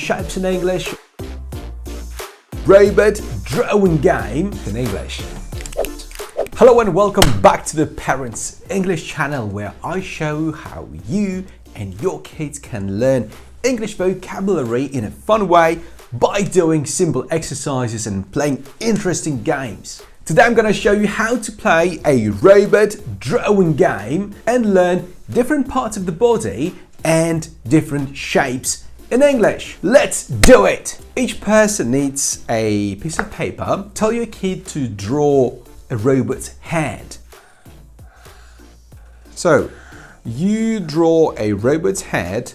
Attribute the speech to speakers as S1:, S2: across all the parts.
S1: shapes in English, robot drawing game in English. Hello and welcome back to the Parents English channel, where I show how you and your kids can learn English vocabulary in a fun way by doing simple exercises and playing interesting games. Today I'm going to show you how to play a robot drawing game and learn different parts of the body and different shapes in English. Let's do it! Each person needs a piece of paper. Tell your kid to draw a robot's head. So you draw a robot's head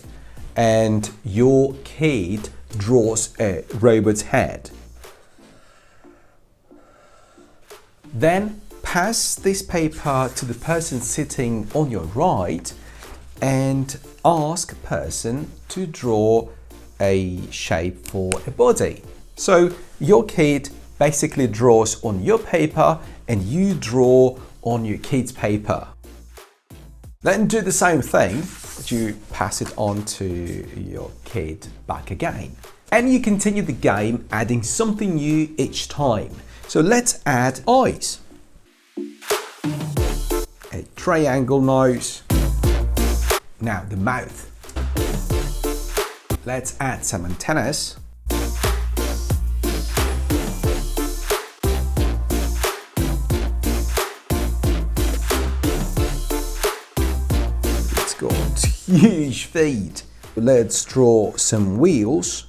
S1: and your kid draws a robot's head. Then pass this paper to the person sitting on your right and ask a person to draw a shape for a body. So your kid basically draws on your paper and you draw on your kid's paper. Then do the same thing, but you pass it on to your kid back again. And you continue the game, adding something new each time. So let's add eyes, a triangle nose, now the mouth. Let's add some antennas. It's got huge feet. Let's draw some wheels.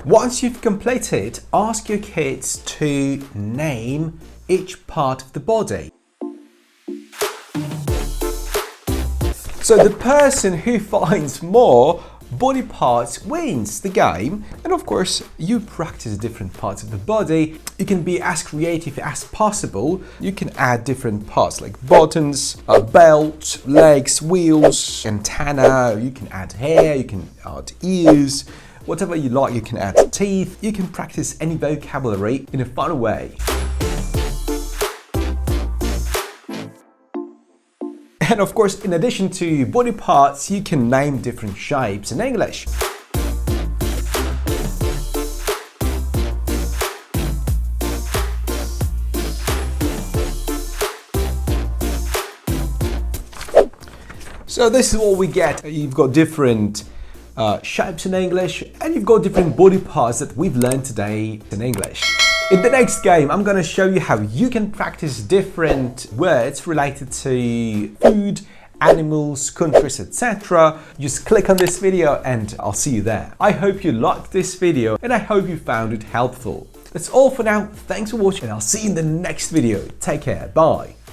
S1: Once you've completed, ask your kids to name each part of the body. So the person who finds more body parts wins the game. And of course, you practice different parts of the body. You can be as creative as possible. You can add different parts like buttons, a belt, legs, wheels, antenna. You can add hair, you can add ears. Whatever you like, you can add teeth. You can practice any vocabulary in a fun way. And of course, in addition to body parts, you can name different shapes in English. So this is what we get. You've got different shapes in English, and you've got different body parts that we've learned today in English. In the next game, I'm going to show you how you can practice different words related to food, animals, countries, etc. Just click on this video and I'll see you there. I hope you liked this video and I hope you found it helpful. That's all for now. Thanks for watching and I'll see you in the next video. Take care. Bye.